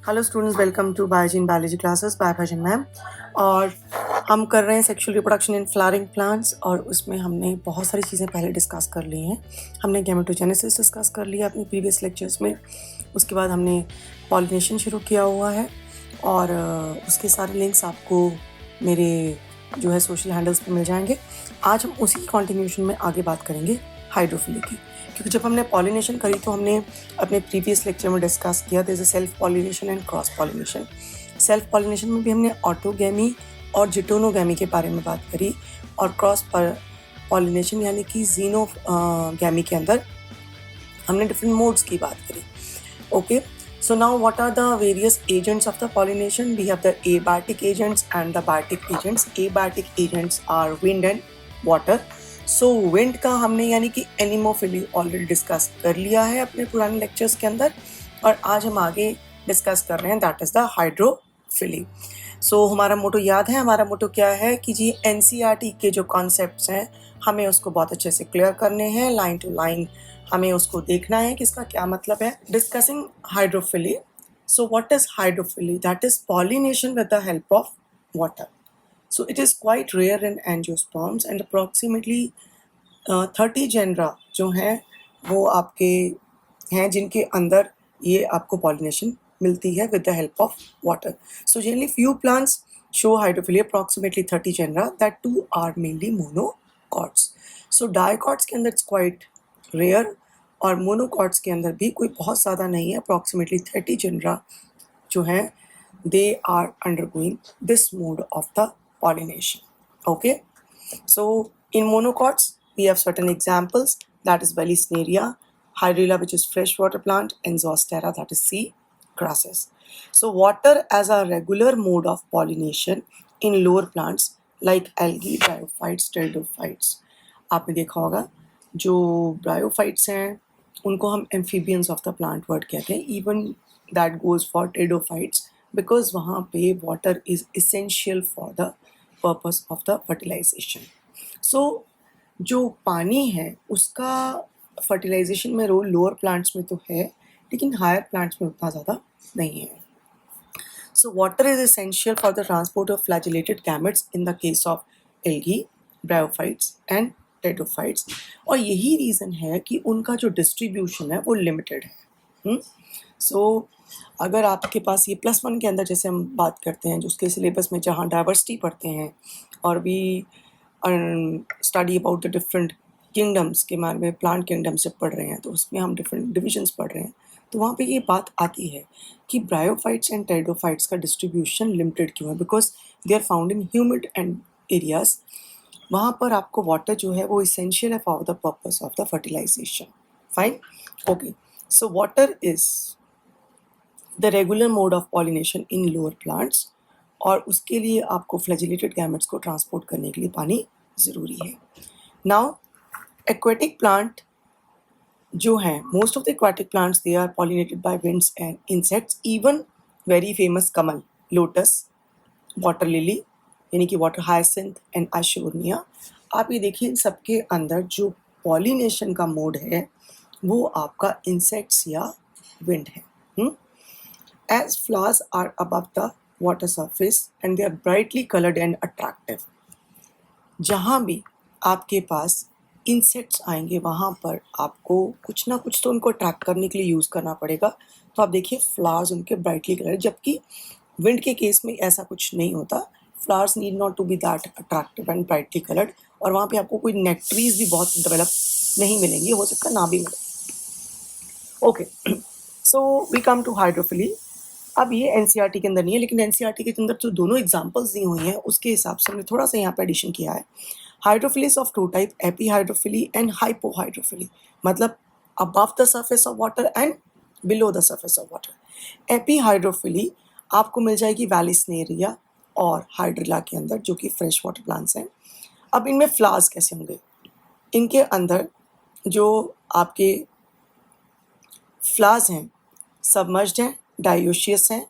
Hello students, welcome to biology in biology classes by Bhajan ma'am. और हम कर रहे हैं sexual reproduction in flowering plants, और उसमें हमने बहुत सारी चीज़ें पहले डिस्कस कर ली हैं। हमने गैमेटोजेनेसिस डिस्कस कर लिया अपने प्रीवियस लेक्चर्स में। उसके बाद हमने पॉलिनेशन शुरू किया हुआ है, और उसके सारे लिंक्स आपको मेरे जो है सोशल हैंडल्स पे मिल जाएंगे। आज हम उसी कंटिन्यूशन में आगे बात करेंगे हाइड्रोफिली की, क्योंकि जब हमने पॉलिनेशन करी तो हमने अपने प्रीवियस लेक्चर में डिस्कस किया there is a self pollination and cross pollination. Self pollination में भी हमने ऑटोगैमी और जिटोनोगैमी के बारे में बात करी, और क्रॉस पॉलिनेशन यानी कि जीनोगैमी के अंदर हमने डिफरेंट मोड्स की बात करी। Okay, so now what are the various agents of the pollination? We have the abiotic agents and the biotic agents. Abiotic agents are wind and water. So wind का हमने यानी कि एनिमोफिली ऑलरेडी डिस्कस कर लिया है अपने पुराने lectures के अंदर, और आज हम आगे डिस्कस कर रहे हैं, दैट इज द हाइड्रोफिली। सो हमारा मोटो याद है, हमारा मोटो क्या है कि जी एनसीईआरटी के जो कॉन्सेप्ट्स हैं हमें उसको बहुत अच्छे से क्लियर करने हैं, लाइन टू लाइन हमें उसको देखना है कि इसका क्या मतलब है। Discussing hydrophily, so what is hydrophily? That is pollination with the help of water. So it is quite rare in angiosperms, and approximately 30 genera जो हैं वो आपके हैं जिनके अंदर ये आपको pollination मिलती है with the help of water. So generally few plants show hydrophilia, approximately 30 genera, that too are mainly monocots. So dicots के अंदर it's quite rare, और monocots के अंदर भी कोई बहुत ज़्यादा नहीं है, approximately 30 genera जो हैं they are undergoing this mode of the pollination. Okay, so in monocots we have certain examples, that is Vallisneria, Hydrilla, which is freshwater plant, and Zostera, that is sea grasses. So water as a regular mode of pollination in lower plants like algae, bryophytes, pteridophytes. आपने देखा होगा जो bryophytes हैं उनको हम amphibians of the plant world कहते हैं, even that goes for pteridophytes, because वहाँ पे water is essential for the purpose of the fertilization. So जो पानी है उसका फर्टिलाइजेशन में रोल लोअर प्लांट्स में तो है, लेकिन हायर प्लांट्स में उतना ज़्यादा नहीं है. So water is essential for the transport of flagellated gametes in the case of algae, bryophytes and pteridophytes. और यही रीज़न है कि उनका जो डिस्ट्रीब्यूशन है वो लिमिटेड है. सो अगर आपके पास ये +1 के अंदर जैसे हम बात करते हैं, जो उसके सिलेबस में जहाँ डाइवर्सिटी पढ़ते हैं और भी study about the different kingdoms के बारे में, प्लांट किंगडम से पढ़ रहे हैं, तो उसमें हम डिफरेंट डिविजन्स पढ़ रहे हैं, तो वहाँ पे ये बात आती है कि ब्रायोफाइट्स एंड टेरिडोफाइट्स का डिस्ट्रीब्यूशन लिमिटेड क्यों है, because they are found in humid and areas. वहाँ पर आपको वाटर जो है वो इसेंशियल है for the purpose of the fertilisation. Fine, okay. So water is the regular mode of pollination in lower plants, और उसके लिए आपको फ्लैजिलेटेड गैमेट्स को ट्रांसपोर्ट करने के लिए पानी ज़रूरी है. नाउ एक्वेटिक प्लांट जो हैं, most of the aquatic plants they are pollinated by winds and insects, even very famous kamal, lotus, water lily यानी कि वाटर हायसिंथ एंड आइशोनिया. आप ये देखिए, इन सबके अंदर जो पॉलिनेशन का मोड है वो आपका इंसेक्ट्स या विंड है. As flowers are above the water surface and they are brightly colored and attractive. जहाँ भी आपके पास इंसेक्ट्स आएंगे वहाँ पर आपको कुछ ना कुछ तो उनको अट्रैक्ट करने के लिए यूज़ करना पड़ेगा. तो आप देखिए फ्लावर्स उनके ब्राइटली कलर्ड, जबकि विंड के केस में ऐसा कुछ नहीं होता. Flowers need not to be that attractive and brightly coloured, और वहाँ पे आपको कोई नेक्ट्रीज भी बहुत डेवलप नहीं मिलेंगी, हो सकता ना भी मिले. Okay, so we come to hydrophily. अब ये एनसीईआरटी के अंदर नहीं है, लेकिन एनसीईआरटी के अंदर जो दोनों एग्जांपल्स दी हुई हैं उसके हिसाब से हमने थोड़ा सा यहाँ पे एडिशन किया है. Hydrophily of two type, epihydrophily and hypohydrophily, मतलब above the surface of water and below the surface of water. Epihydrophily आपको मिल जाएगी वैलिस्नेरिया और हाइड्रिला के अंदर, जो कि फ्रेश वाटर प्लांट्स हैं. अब इनमें फ्लावर्स कैसे होंगे? इनके अंदर जो आपके फ्लावर्स हैं सबमर्ज्ड हैं, डायोशियस हैं,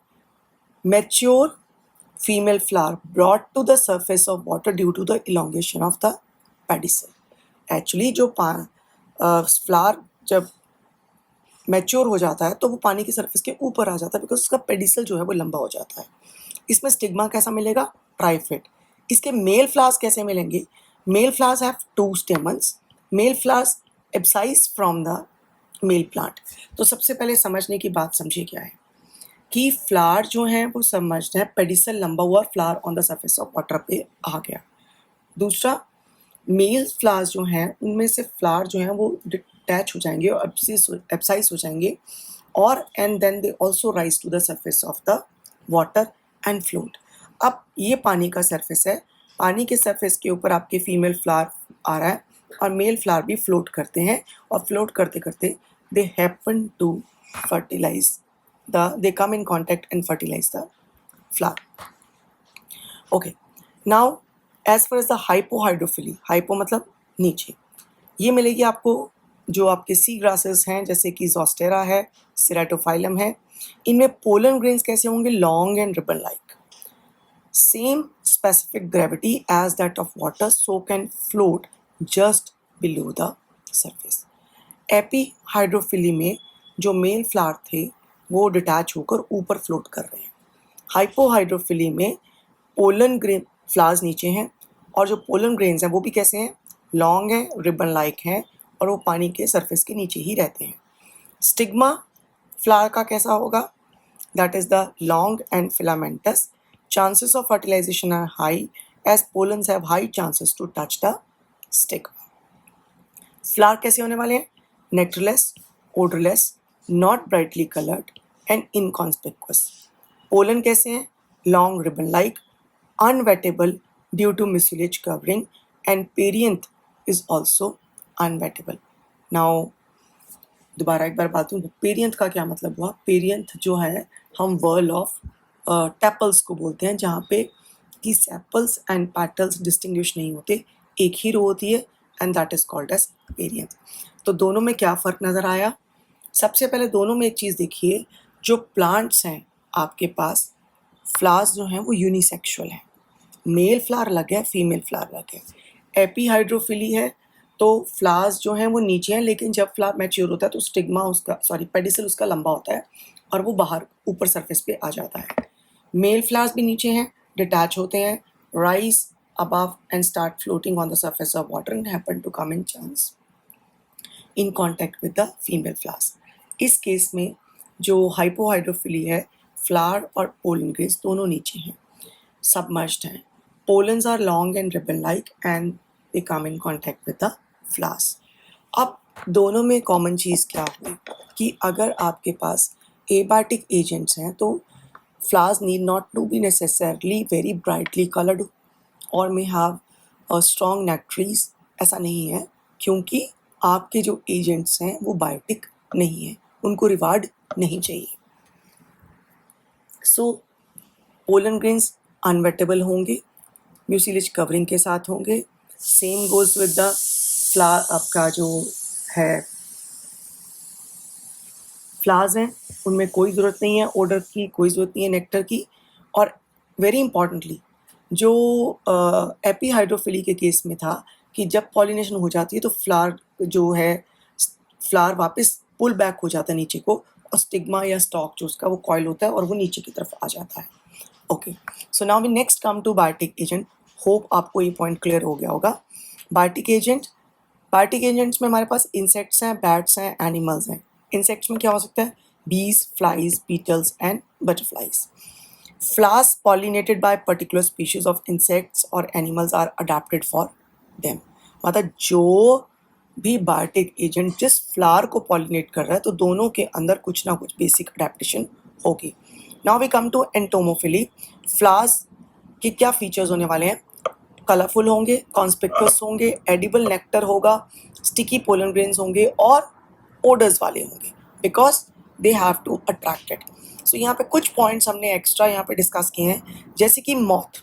mature female flower brought to the surface of water due to the elongation of the pedicel. Actually जो फ्लावर जब मैच्योर हो जाता है तो वो पानी की सरफेस के ऊपर आ जाता है, बिकॉज उसका पेडिसल जो है वो लंबा हो जाता है। इसमें स्टिग्मा कैसा मिलेगा? ट्राइफेट। इसके मेल फ्लावर्स कैसे मिलेंगे? Male flowers have 2 stamens. Male flowers abscise from the male plant. तो सबसे पहले समझने की बात समझिए क्या है कि फ्लावर जो है वो समझना है पेडिसल लंबा हुआ, flower on the surface of water पे आ गया। दूसरा, मेल फ्लावर्स जो हैं उनमें से फ्लावर जो हैं वो डिटैच हो जाएंगे और एब्साइज हो जाएंगे, और and then they also rise to the surface of the water and float. अब ये पानी का सरफेस है, पानी के सरफेस के ऊपर आपके फीमेल फ्लावर आ रहा है और मेल फ्लावर भी फ्लोट करते हैं, और फ्लोट करते करते they happen to fertilise they come in contact and fertilize the flower. Okay, now as far as the hypohydrophily, hypo मतलब नीचे, ये मिलेगी आपको जो आपके सी ग्रासेस हैं, जैसे कि जोस्टेरा है, सिराटोफाइलम है। इनमें पोलन ग्रेन्स कैसे होंगे? Long and ribbon like, same specific gravity as that of water, so can float just below the surface. Epihydrophily में जो मेल फ्लावर थे वो डिटैच होकर ऊपर फ्लोट कर रहे हैं। हाइपोहाइड्रोफिली में पोलन ग्रेन फ्लावर्स नीचे हैं, और जो पोलन ग्रेन्स हैं वो भी कैसे हैं? लॉन्ग हैं, रिबन लाइक हैं, और वो पानी के सरफेस के नीचे ही रहते हैं। स्टिग्मा फ्लावर का कैसा होगा? That is the long and filamentous. Chances of fertilization are high as pollens have high chances to touch the stigma. Flower कैसे होने वाले हैं? Nectarless, odourless, not brightly coloured and inconspicuous. Pollen कैसे हैं? Long ribbon like, unwettable due to mucilage covering, and perianth is also unwettable. Now दोबारा एक बार बात हूँ, पेरियंथ का क्या मतलब हुआ? पेरियंथ जो है हम वर्ल ऑफ टेपल्स को बोलते हैं, जहाँ पे कि सेपल्स एंड पेटल्स डिस्टिंग्विश नहीं होते, एक ही रो होती है, and that is called as perianth. तो दोनों में क्या फ़र्क नज़र आया? सबसे पहले दोनों में एक चीज़ देखिए, जो प्लांट्स हैं आपके पास, फ्लावर्स जो हैं वो यूनिसेक्सुअल हैं, मेल फ्लावर अलग है, फीमेल फ्लावर अलग है। एपीहाइड्रोफिली है तो फ्लावर्स जो हैं वो नीचे हैं, लेकिन जब फ्लावर मैच्योर होता है तो स्टिग्मा उसका पेडिसल उसका लंबा होता है और वो बाहर ऊपर सरफेस पे आ जाता है। मेल फ्लावर्स भी नीचे हैं, डिटैच होते हैं, rise above and start floating on the surface of water and happen to come in chance in contact with the female flowers. इस केस में जो हाइपोहाइड्रोफिली है, फ्लावर और पोलन ग्रेन्स दोनों नीचे हैं, सबमर्ज्ड हैं। Pollens are long and ribbon like and they come in contact with the flowers. अब दोनों में कॉमन चीज़ क्या हुई कि अगर आपके पास एबायोटिक एजेंट्स हैं तो flowers need not to be necessarily very brightly colored or may have a strong nectaries, ऐसा नहीं है, क्योंकि आपके जो एजेंट्स हैं वो बायोटिक नहीं है, उनको रिवार्ड नहीं चाहिए। सो पोलन ग्रेन्स अनवेटेबल होंगे, म्यूसिलेज कवरिंग के साथ होंगे। Same goes with the flower, आपका जो है फ्लावर्स हैं उनमें कोई ज़रूरत नहीं है ओडर की, कोई ज़रूरत नहीं है नेक्टर की। और वेरी इंपॉर्टेंटली जो एपीहाइड्रोफिली के केस में था कि जब पॉलिनेशन हो जाती है तो फ्लावर जो है, फ्लावर वापस पुल बैक हो जाता है नीचे को, और स्टिग्मा या स्टॉक जो उसका वो कॉइल होता है और वो नीचे की तरफ आ जाता है। Okay, so now we next come to biotic agent. Hope आपको ये पॉइंट क्लियर हो गया होगा। बायोटिक एजेंट्स में हमारे पास इंसेक्ट्स हैं, बैट्स हैं, एनिमल्स हैं। इंसेक्ट्स में क्या हो सकता है? Bees, flies, beetles and butterflies. Flowers pollinated by particular species of insects or animals are adapted for them। मतलब जो भी बायोटिक एजेंट जिस फ्लावर को पॉलिनेट कर रहा है तो दोनों के अंदर कुछ ना कुछ बेसिक अडेप्टेशन होगी। Now we come to entomophily. Flowers के क्या फीचर्स होने वाले हैं? कलरफुल होंगे, कॉन्स्पिक्यूअस होंगे, एडिबल नेक्टर होगा, स्टिकी पोलन ग्रेन्स होंगे और ओडर्स वाले होंगे, because they have to attract it. So यहाँ पे कुछ पॉइंट्स हमने एक्स्ट्रा यहाँ पे डिस्कस किए हैं, जैसे कि moth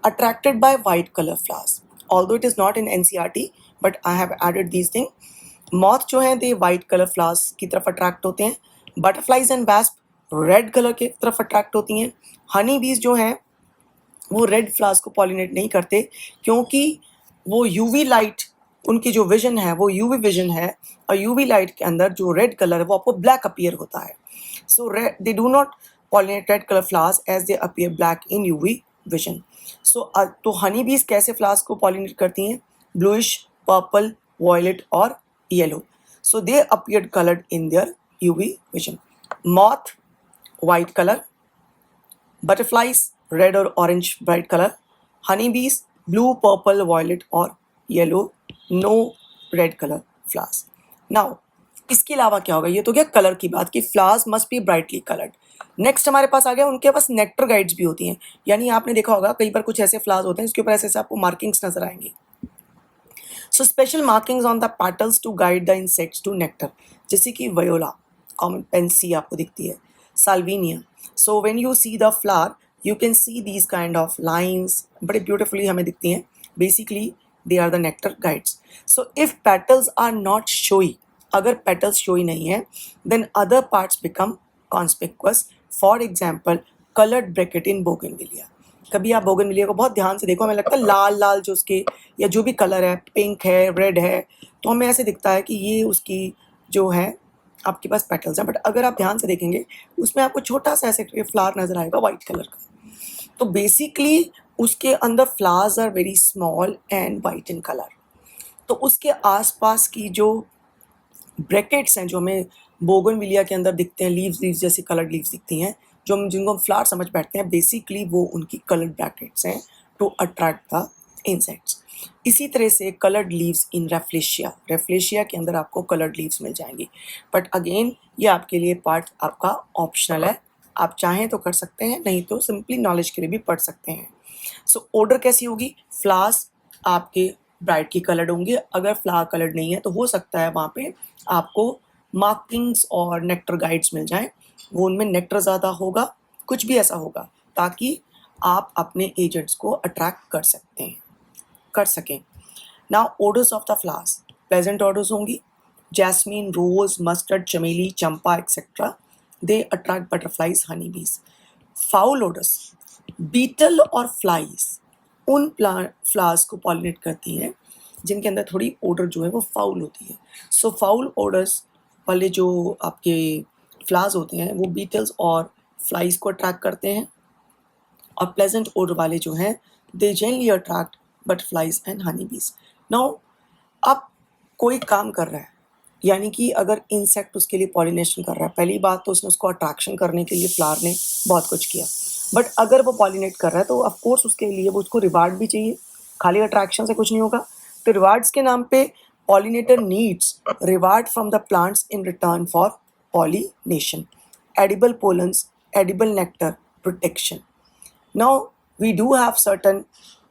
attracted by white colour flowers, although it is not in NCERT but I have added these thing. Moth जो हैं दे वाइट कलर फ्लावर्स की तरफ अट्रैक्ट होते हैं। Butterflies and wasp red colour की तरफ अट्रैक्ट होती हैं। हनी बीज जो हैं वो रेड फ्लावर्स को पॉलिनेट नहीं करते, क्योंकि वो UV लाइट उनकी जो विजन है वो यूवी विजन है, और यूवी लाइट के अंदर जो रेड कलर है वो आपको ब्लैक अपीयर होता है. So they do not pollinate red colour flowers as they appear black in UV vision. So तो हनी बीज कैसे फ्लावर्स को पॉलिनेट करती हैं? ब्लूइश, पर्पल, वॉयलेट और yellow. So they appeared coloured in their UV vision. Moth white colour, butterflies red or orange bright color, honeybees blue, purple, violet और yellow, no red color flowers. Now इसके अलावा क्या होगा? ये तो क्या colour की बात कि flowers must be brightly coloured. Next हमारे पास आ गया, उनके पास नेक्टर गाइड्स भी होती हैं. यानी आपने देखा होगा कई बार कुछ ऐसे फ्लावर्स होते हैं जिसके ऊपर ऐसे आपको मार्किंग्स नजर आएंगी. So special markings on the petals to guide the insects to nectar, जैसे कि वयोला, कॉमन पेंसी आपको दिखती है, salvinia. So when you see the flower you can see these kind of lines, बड़े ब्यूटिफुली हमें दिखती हैं. Basically they are the nectar guides. So if petals are not showy, अगर पेटल्स शोई नहीं है, then other parts become conspicuous. For example coloured bracket in bougainvillea. कभी आप bougainvillea को बहुत ध्यान से देखो, हमें लगता है लाल लाल जो उसके या जो भी कलर है, पिंक है, रेड है, तो हमें ऐसे दिखता है कि ये उसकी जो है आपके पास पेटल्स हैं. बट अगर आप ध्यान से देखेंगे उसमें आपको छोटा सा ऐसे फ्लावर नजर आएगा वाइट कलर का. तो बेसिकली उसके अंदर flowers are very small and white in colour. तो उसके आसपास की जो ब्रैकेट्स हैं जो हमें बोगनविलिया के अंदर दिखते हैं, लीव्स जैसी कलर्ड लीव्स दिखती हैं, जो हम जिनको हम फ्लावर समझ बैठते हैं, बेसिकली वो उनकी कलर्ड ब्रैकेट्स हैं टू अट्रैक्ट द इंसेक्ट्स. इसी तरह से कलर्ड लीव्स इन रेफ्लेशिया के अंदर आपको कलर्ड लीव्स मिल जाएंगी. बट अगेन ये आपके लिए पार्ट आपका ऑप्शनल है, आप चाहें तो कर सकते हैं, नहीं तो सिंपली नॉलेज के लिए भी पढ़ सकते हैं. सो ऑर्डर कैसी होगी? फ्लावर्स आपके ब्राइटली कलर्ड होंगे. अगर फ्लावर कलर्ड नहीं है तो हो सकता है वहाँ पे आपको मार्किंग्स और नेक्टर गाइड्स मिल जाएं, वो उनमें नेक्टर ज़्यादा होगा, कुछ भी ऐसा होगा ताकि आप अपने एजेंट्स को अट्रैक्ट कर सकें. Now odours of the flowers, pleasant odours होंगी, जैस्मीन, रोज, मस्टर्ड, चमेली, चंपा etcetera. They attract butterflies, honey bees. Foul odours, beetle और फ्लाइज उन फ्लावर्स को पॉलिनेट करती हैं जिनके अंदर थोड़ी ऑर्डर जो है वो फाउल होती है. सो फाउल ऑर्डर्स वाले जो आपके फ्लावर्स होते हैं वो बीटल्स और फ्लाइज को अट्रैक्ट करते हैं, और प्लेजेंट ऑर्डर वाले जो हैं they generally attract butterflies and honey बीज. नाउ अब कोई काम कर रहा है, यानी कि अगर इंसेक्ट उसके लिए पॉलिनेशन कर रहा है, पहली बात तो उसने उसको अट्रैक्शन करने के लिए फ्लावर ने बहुत कुछ किया. बट अगर वो पॉलिनेट कर रहा है तो ऑफकोर्स उसके लिए वो उसको रिवार्ड भी चाहिए, खाली अट्रैक्शन से कुछ नहीं होगा. तो रिवार्ड्स के नाम पे pollinator needs reward from the plants in return for pollination, edible pollens, edible nectar, protection. Now we do have certain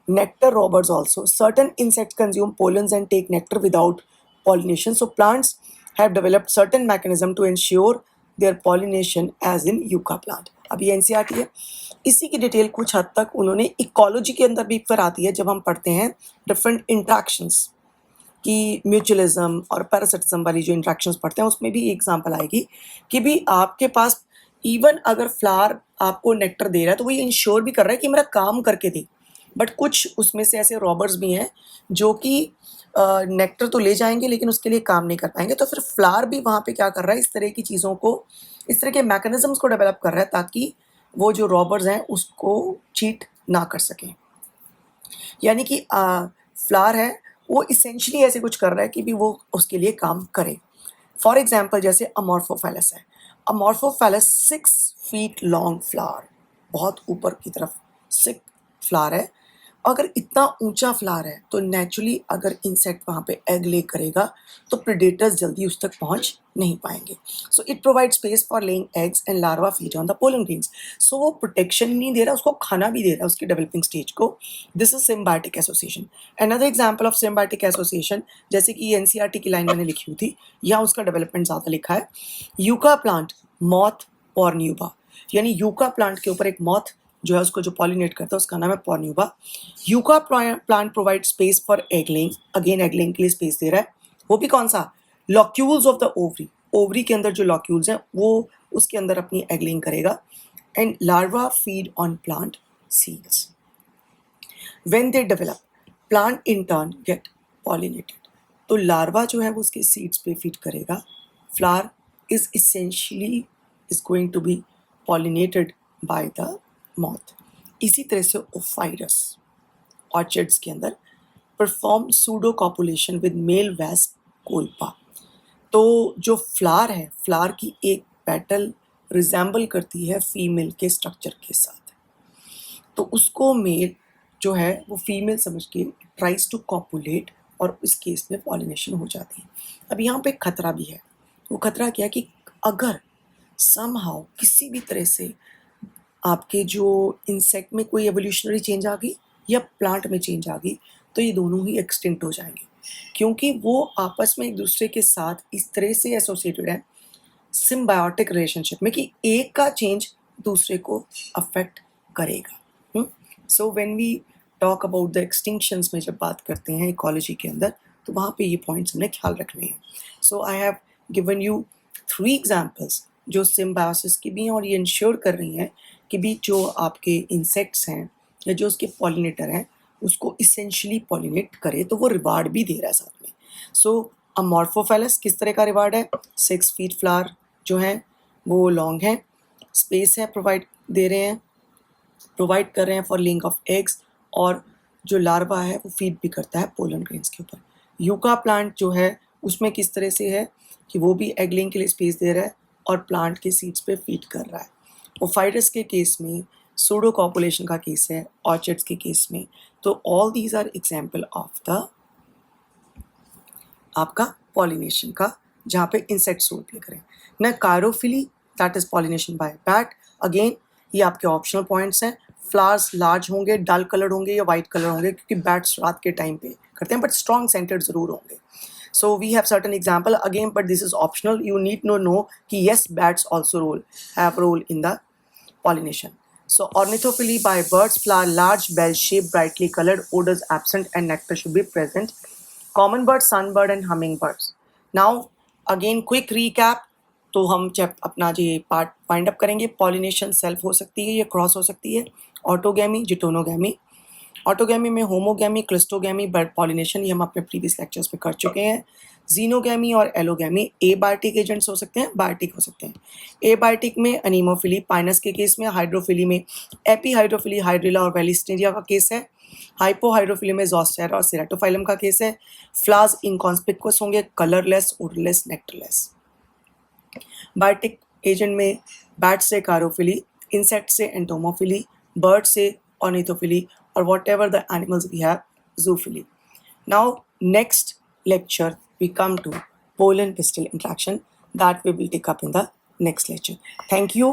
nectar robbers also. Certain insects consume pollens and take nectar without pollination. So plants have developed certain mechanism to ensure their pollination as in yucca plant. अब ये NCERT है, इसी की detail कुछ हद तक उन्होंने ecology के अंदर भी फिर आती है जब हम पढ़ते हैं डिफरेंट इंट्रैक्शंस कि म्यूचुअलिज्म और पैरासिटिज्म वाली जो इंट्रैक्शंस पढ़ते हैं उसमें भी एग्जांपल आएगी कि भी आपके पास इवन अगर फ्लावर आपको नेक्टर दे रहा है तो वो ये इंश्योर भी कर रहा है कि मेरा काम करके दे. बट कुछ उसमें से ऐसे रॉबर्स भी हैं जो कि नेक्टर तो ले जाएंगे लेकिन उसके लिए काम नहीं कर पाएंगे. तो फिर फ्लावर भी वहाँ पे क्या कर रहा है, इस तरह की चीज़ों को, इस तरह के मैकेनिज्म्स को डेवलप कर रहा है ताकि वो जो रॉबर्स हैं उसको चीट ना कर सकें. यानी कि फ्लावर है वो इसेंशली ऐसे कुछ कर रहा है कि भी वो उसके लिए काम करे. फॉर एग्जाम्पल जैसे अमॉर्फोफैलस है. अमॉर्फोफैलस 6 फीट लॉन्ग फ्लावर, बहुत ऊपर की तरफ 6 फ्लावर है. अगर इतना ऊंचा फ्लावर है तो नेचुरली अगर इंसेक्ट वहाँ पे एग ले करेगा तो प्रेडेटर्स जल्दी उस तक पहुँच नहीं पाएंगे. So it provide space for laying eggs and larva feed on the pollen grains. So वो प्रोटेक्शन नहीं दे रहा, उसको खाना भी दे रहा है उसकी डेवलपिंग स्टेज को. This is symbiotic association. Another example of symbiotic association, जैसे कि NCERT की लाइन मैंने लिखी हुई थी, यहाँ उसका डेवलपमेंट ज़्यादा लिखा है. Yucca plant, moth, pronuba. यानी यूका प्लांट के ऊपर एक मॉथ जो है उसको जो पॉलिनेट करता है उसका नाम है pronuba. Yucca plant provide space for egg laying. Again egg laying के लिए स्पेस दे रहा है. वो भी कौन सा? Locules of the ovary. Ovary के अंदर जो लॉक्यूल्स हैं वो उसके अंदर अपनी एग लेइंग करेगा. And larva feed on plant seeds. When they develop, plant in turn get pollinated. तो लार्वा जो है वो उसके सीड्स पे फीड करेगा. Flower is essentially is going to be pollinated by the moth. इसी तरह से ओफाइरस ऑर्चिड्स के अंदर perform pseudo copulation with male wasp कोल्पा. तो जो फ्लावर है, फ्लावर की एक पेटल रिजेंबल करती है फीमेल के स्ट्रक्चर के साथ. तो उसको मेल जो है वो फीमेल समझ के ट्राइज टू कॉपुलेट और इस केस में पॉलिनेशन हो जाती है. अब यहाँ पे खतरा भी है. वो खतरा क्या है कि अगर समहाउ किसी भी तरह से आपके जो इंसेक्ट में कोई एवोल्यूशनरी चेंज आ गई या प्लांट में चेंज आ गई, तो ये दोनों ही एक्सटिंक्ट हो जाएंगे, क्योंकि वो आपस में एक दूसरे के साथ इस तरह से एसोसिएटेड है सिम्बायोटिक रिलेशनशिप में कि एक का चेंज दूसरे को अफेक्ट करेगा. So when we talk about the extinctions में जब बात करते हैं इकोलॉजी के अंदर, तो वहाँ पे ये पॉइंट्स हमने ख्याल रखने हैं. So I have given you 3 examples जो सिम्बायोसिस की भी हैं और ये इंश्योर कर रही हैं कि भी जो आपके इंसेक्ट्स हैं या जो उसके पॉलिनेटर हैं उसको इसेंशियली पॉलिनेट करे, तो वो रिवार्ड भी दे रहा है साथ में. सो अमॉर्फोफेलस किस तरह का रिवार्ड है? 6 फीट फ्लावर जो हैं वो लॉन्ग हैं, स्पेस है प्रोवाइड कर रहे हैं फॉर लेइंग ऑफ एग्स, और जो लार्वा है वो फीड भी करता है पोलन ग्रेन्स के ऊपर. यूका प्लांट जो है उसमें किस तरह से है कि वो भी एग लेइंग के लिए स्पेस दे रहा है और प्लांट के सीड्स पे फीड कर रहा है. ओफाइडस के केस में सूडो कॉपुलेशन का केस है, ऑर्चिड्स के केस में. तो all these are example of the आपका पॉलिनेशन का जहाँ पे इंसेक्ट्स रोल प्ले करें. न कायरोफिली that is pollination by bat. Again ये आपके ऑप्शनल पॉइंट्स हैं. फ्लावर्स लार्ज होंगे, डल कलर होंगे या वाइट कलर होंगे, क्योंकि बैट्स रात के टाइम पे करते हैं, बट स्ट्रॉन्ग सेंटेड जरूर होंगे. So we have certain example again, but this is optional. You need to know कि yes, bats also have role in the pollination. So ornithophily by birds, flower large, bell-shaped, brightly colored, odors absent, and nectar should be present. Common birds, sunbird, and hummingbirds. Now again quick recap. तो हम जब अपना ये part find up करेंगे, pollination self हो सकती है या क्रॉस हो सकती है, ऑटोगैमी, जिटोनोगैमी. ऑटोगैमी में होमोगैमी, क्लिस्टोगैमी, बर्ड पॉलिनेशन ये हम अपने प्रीवियस लेक्चर्स में कर चुके हैं. जीनोगैमी और एलोगैमी एबायोटिक एजेंट्स हो सकते हैं, बायोटिक हो सकते हैं. एबायोटिक में अनीमोफिली, पाइनस के केस में. हाइड्रोफिली में एपीहाइड्रोफिली, हाइड्रिला और वेलिस्टेरिया का केस है. हाइपोहाइड्रोफिली में ज़ोस्टेरा और सेरेटोफाइलम का केस है. फ्लावर्स इनकॉन्स्पिक्वस होंगे, colourless, odourless, nectarless. Biotic agent में बैट से कारोफिली, इंसेक्ट से एंटोमोफिली, बर्ड से ornithophily, or whatever the animals we have, zoophily. Now next lecture we come to pollen pistil interaction that we will take up in the next lecture. Thank you.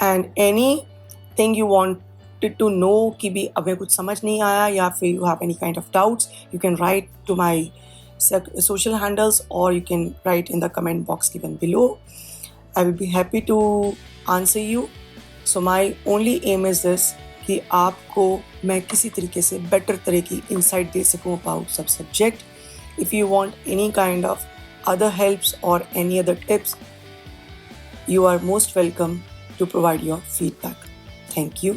And anything you wanted to know कि भी अभी कुछ समझ नहीं आया या फिर you have any kind of doubts, you can write to my social handles or you can write in the comment box given below. I will be happy to answer you. So my only aim is this कि आपको मैं किसी तरीके से better तरह की insight दे सकूँ about सब subject. If you want any kind of other helps और any other tips, you are most welcome to provide your feedback. Thank you.